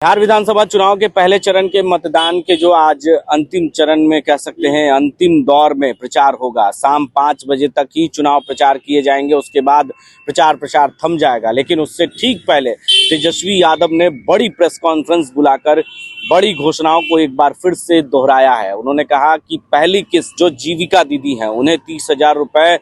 बिहार विधानसभा चुनाव के पहले चरण के मतदान के जो आज अंतिम चरण में कह सकते हैं अंतिम दौर में प्रचार होगा। शाम 5 बजे तक ही चुनाव प्रचार किए जाएंगे, उसके बाद प्रचार प्रसार थम जाएगा। लेकिन उससे ठीक पहले तेजस्वी यादव ने बड़ी प्रेस कॉन्फ्रेंस बुलाकर बड़ी घोषणाओं को एक बार फिर से दोहराया है। उन्होंने कहा कि पहली किस्त जो जीविका दीदी हैं उन्हें 30,000 रुपए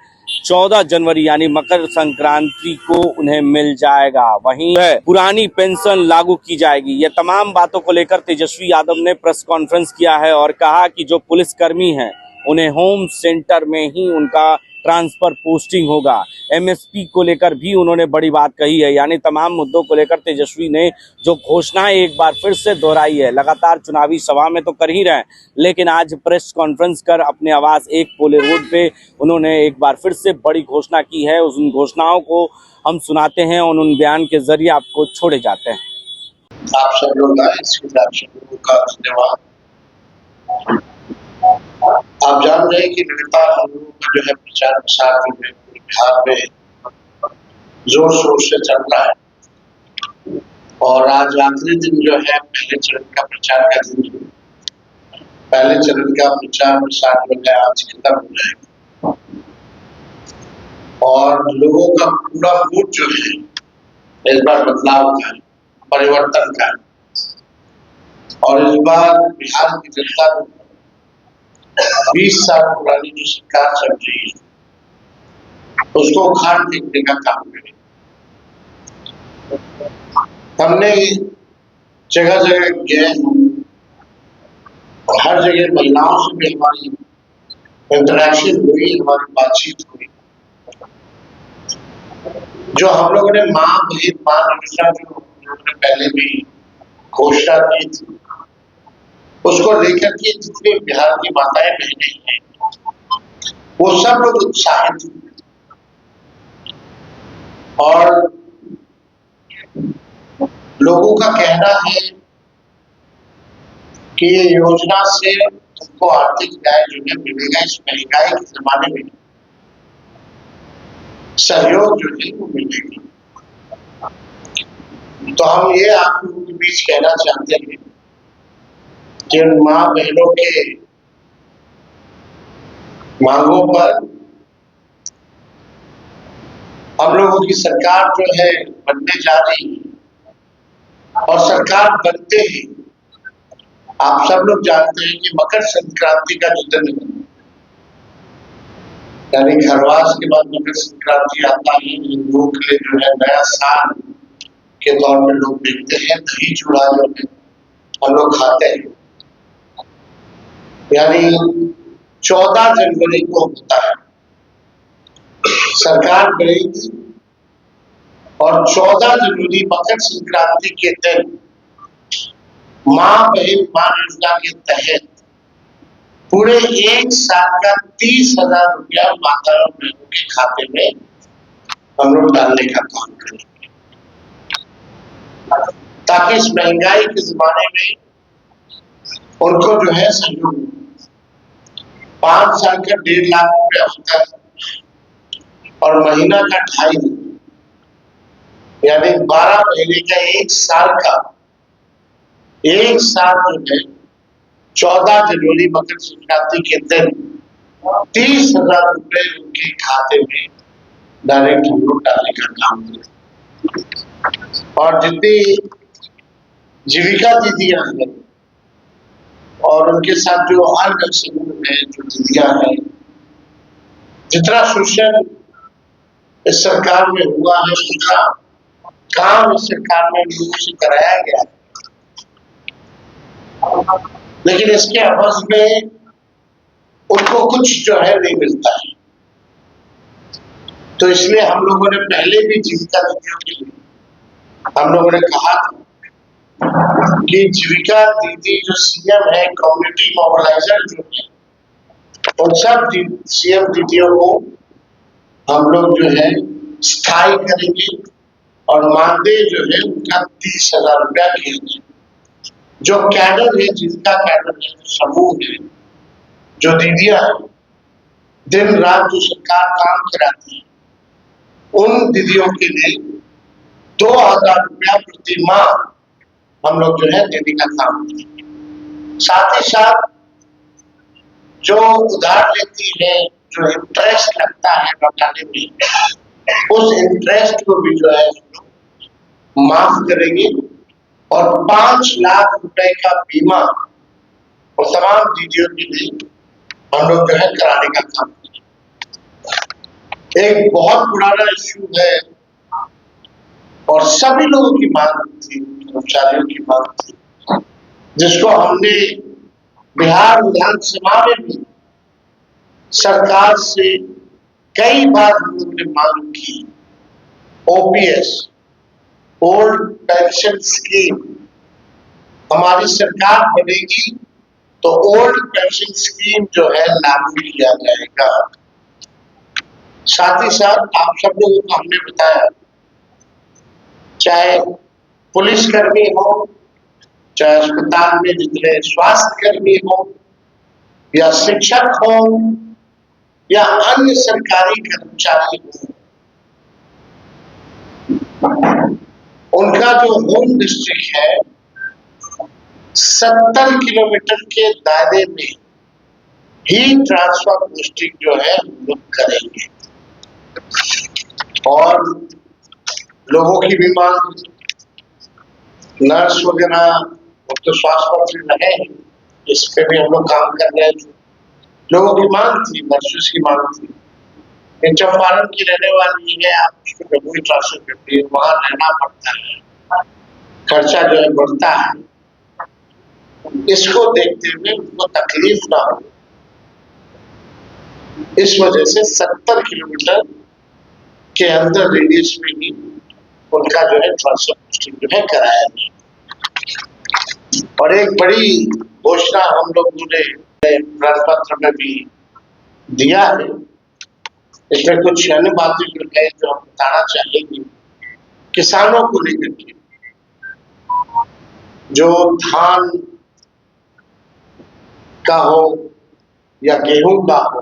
14 जनवरी यानी मकर संक्रांति को उन्हें मिल जाएगा। वहीं पुरानी पेंशन लागू की जाएगी। ये तमाम बातों को लेकर तेजस्वी यादव ने प्रेस कॉन्फ्रेंस किया है और कहा कि जो पुलिसकर्मी हैं उन्हें होम सेंटर में ही उनका ट्रांसफर पोस्टिंग होगा। एमएसपी को लेकर भी उन्होंने बड़ी बात कही है। यानी तमाम मुद्दों को लेकर तेजस्वी ने जो घोषणाएं एक बार फिर से दोहराई है। लगातार चुनावी सभा में तो कर ही रहे, लेकिन आज प्रेस कॉन्फ्रेंस कर अपने आवास एक पोले रोड पे उन्होंने एक बार फिर से बड़ी घोषणा की है। उन घोषणाओं को हम सुनाते हैं और उन बयान के जरिए आपको छोड़े जाते हैं। आप सब लोग आए, इसके लिए आप सब लोगों का धन्यवाद। आप जान रहे हैं कि लगातार हम लोगों का जो है प्रचार प्रसार जो है पूरे बिहार में जोर शोर से चल रहा है और आज आखिरी दिन जो है पहले चरण का प्रचार का दिन। पहले चरण का प्रचार प्रसार जो है आज खत्म हो जाएगा और लोगों का पूरा मूड जो है इस बार बदलाव का है, परिवर्तन का है। और इस बार बिहार की जनता 20 साल पुरानी जो सरकार चल रही है उसको उखाड़ फेंकने का काम करें। हमने जगह जगह गए, हर जगह महिलाओं से भी हमारी इंटरेक्शन हुई, हमारी बातचीत हुई। जो हम लोगों ने माँ बहन माँ योजना जो हम लोगों ने पहले भी घोषणा की थी उसको लेकर के जितने बिहार की माताएं बहनें हैं वो सब लोग उत्साहित हुए और लोगों का कहना है कि ये योजना से तुमको आर्थिक न्याय जो है मिलेगा। इस महंगाई के जमाने में सहयोग जो है वो मिलेगा। तो हम ये आप लोगों के बीच कहना चाहते हैं कि उन माँ बहनों के मांगों पर हम लोगों की सरकार जो है बनने जा रही है और सरकार बनते ही आप सब लोग जानते हैं कि मकर संक्रांति का जो दिन यानी घरवास के बाद मकर संक्रांति आता है। हिंदुओं के लिए जो है नया साल के तौर पे लोग देखते हैं। दही चूड़ा जो है हम लोग खाते हैं, यानी 14 जनवरी को होता है सरकार बनेगी और 14 जनवरी मकर संक्रांति के दिन माँ बहन माँ योजना के तहत पूरे एक साल का 30,000 रुपया माताओं बहनों के खाते में हम लोग डालने का काम करेंगे ताकि इस महंगाई के जमाने में उनको जो है सहयोग। 5 साल का 1.5 लाख रुपया होता है और महीना का 2.5 यानी 12 महीने का 1 साल का 1 साल जो है 14 जनवरी मकर संक्रांति के दिन 30,000 रुपए उनके खाते में डायरेक्ट हम लोग डालने का काम करें। और जितनी जीविका दीदियां हैं और उनके साथ जो अन्य समूह है जो दीदियां हैं, जितना शोषण इस सरकार में हुआ है उसका काम इस सरकार में लोगों से कराया गया है, लेकिन इसके अवध में उनको कुछ जो है नहीं मिलता है। तो इसलिए हम लोगों ने पहले भी जीविका दीदियों के लिए हम लोगों ने कहा था कि जीविका दीदी जो सीएम है, कम्युनिटी मोबिलाइजर जो है उन सब सीएम दीदियों को हम लोग जो है स्थायी करेंगे और मानदेय जो है उनका 30,000 रुपया देंगे। जो कैडर है, जिसका कैडर है, जो समूह है, जो दीदियां हैं, दिन रात जो सरकार काम कराती है, उन दीदियों के लिए 2,000 रुपया प्रति माह हम लोग जो है देने का काम करेंगे। साथ ही साथ जो उधार लेती है, जो इंटरेस्ट लगता है लौटाने में, उस इंटरेस्ट को भी जो है माफ करेंगे और 5 लाख रुपए का बीमा और तमाम दीदियों के लिए हम लोग जो है कराने का काम करेंगे। एक बहुत पुराना इश्यू है और सभी लोगों की मांग थी, कर्मचारियों की मांग थी, जिसको हमने बिहार विधानसभा में भी सरकार से कई बार हम लोगों ने मांग की। ओपीएस, ओल्ड पेंशन स्कीम, हमारी सरकार बनेगी तो ओल्ड पेंशन स्कीम जो है लागू किया जाएगा। साथ ही साथ आप सब लोगों को हमने बताया, चाहे पुलिसकर्मी हो, चाहे अस्पताल में जितने स्वास्थ्य कर्मी हो, या शिक्षक हो, या अन्य सरकारी कर्मचारी हो, उनका जो होम डिस्ट्रिक्ट है 70 किलोमीटर के दायरे में ही ट्रांसफर पोस्टिंग जो है लोग करेंगे। और लोगों की भी मांग, नर्स वगैरह तो स्वास्थ्य मंत्री रहे, इस पे भी हम लोग काम कर रहे हैं। लोगों की मांग थी, नर्सेस की मांग थी। चंपारण की रहने वाली है, आप उसको जमुई ट्रांसफर करती है, वहां रहना पड़ता है, खर्चा जो है बढ़ता है। इसको देखते हुए उनको तकलीफ ना हो, इस वजह से 70 किलोमीटर के अंदर रेडियस में ही उनका जो है ट्रांसफर पोस्टिंग जो है कराया गया। और एक बड़ी घोषणा हम लोगों ने पत्र में भी दिया है। इसमें कुछ अन्य बातें जो है जो हम बताना चाहेंगे किसानों को लेकर के। जो धान का हो या गेहूं का हो,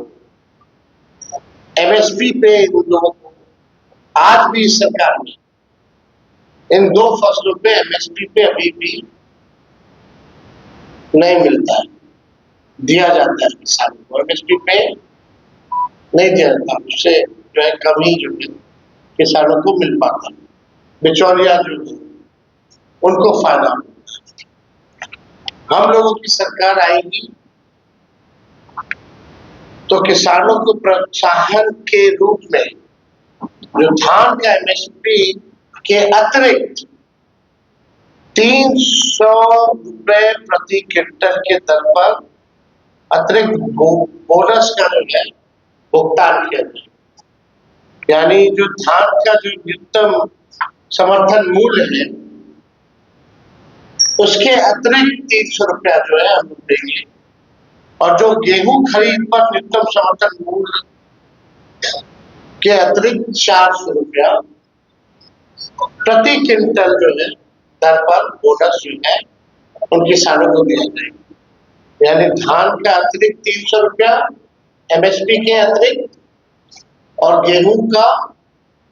एमएसपी पे उन लोगों को आज भी सरकार ने इन 2 फसलों पे एमएसपी पे अभी भी नहीं मिलता है, दिया जाता है किसानों को, एमएसपी पे नहीं दिया जाता, उससे जो है कम ही जो है किसानों को मिल पाता है। बिचौलिया जो है उनको फायदा होता है। हम लोगों की सरकार आएगी तो किसानों को प्रोत्साहन के रूप में जो धान का एमएसपी के अतिरिक्त 300 रुपए प्रति क्विंटल के दर पर अतिरिक्त बोनस का जो है भुगतान किया जाए। यानी जो धान का जो न्यूनतम समर्थन मूल्य है उसके अतिरिक्त 300 रुपया जो है हम लोग देंगे, और जो गेहूं खरीद पर न्यूनतम समर्थन मूल्य के अतिरिक्त 400 रुपया प्रति क्विंटल जो है दर पर बोनस जो है उन किसानों को दिया जाएगा। यानी धान का अतिरिक्त 300 रुपया एमएसपी के अतिरिक्त, और गेहूं का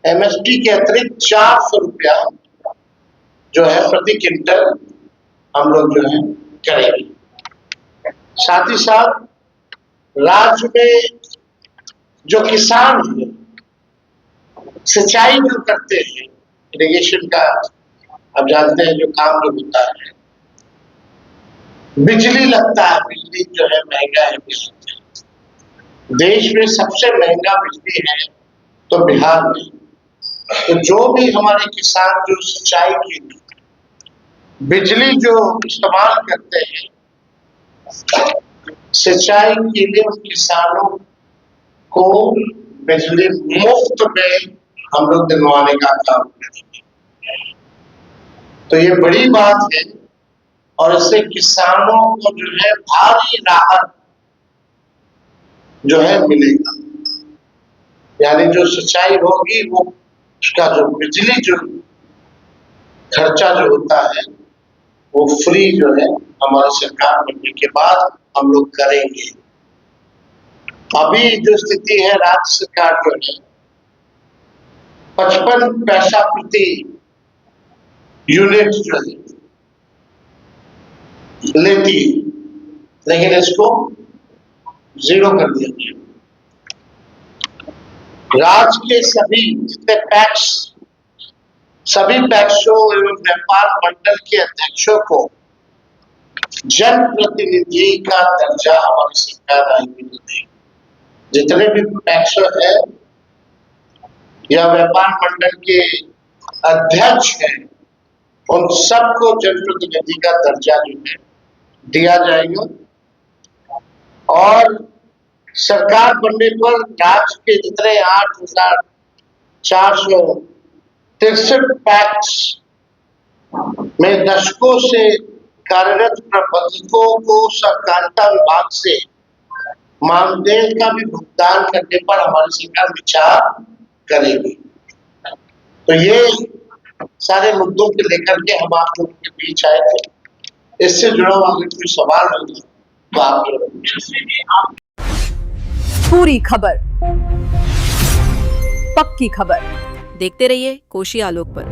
एमएसपी के अतिरिक्त 400 रुपया जो है प्रति क्विंटल हम लोग जो है करेंगे। साथ ही साथ राज्य में जो किसान हैं, सिंचाई जो करते हैं, इरिगेशन का आप जानते हैं जो काम जो होता है, बिजली लगता है, बिजली जो है महंगा है। देश में सबसे महंगा बिजली है तो बिहार में। तो जो भी हमारे किसान जो सिंचाई के लिए बिजली जो इस्तेमाल करते हैं, सिंचाई के लिए उन किसानों को बिजली मुफ्त में हम लोग दिलवाने का काम करेंगे। तो ये बड़ी बात है और इससे किसानों को जो है भारी राहत जो है मिलेगा। यानी जो सिंचाई होगी वो उसका जो बिजली जो खर्चा जो होता है वो फ्री जो है हमारी सरकार बनने के बाद हम लोग करेंगे। अभी जो स्थिति है, राज्य सरकार जो है 55 पैसा प्रति यूनिट जो है लेती है, लेकिन इसको जीरो कर दिया गया। राज्य के सभी जितने पैक्स, सभी पैक्सों एवं व्यापार मंडल के अध्यक्षों को जनप्रतिनिधि का दर्जा हमारी सरकार आएगी देगी। जितने भी पैक्सों है या व्यापार मंडल के अध्यक्ष हैं, उन सबको जनप्रतिनिधि का दर्जा जो है दिया जाएगा। और सरकार बनने पर राज्य के जितने 8,463 पैक्स में दशकों से कार्यरत प्रबंधकों को सहकारिता विभाग से मानदेय का भी भुगतान करने पर हमारी सरकार विचार करेगी। तो ये सारे मुद्दों को लेकर के हम आप लोगों के बीच आए थे। इससे जुड़ा हुआ अगर कोई सवाल हो तो आप पूरी खबर, पक्की खबर देखते रहिए कोशी आलोक पर।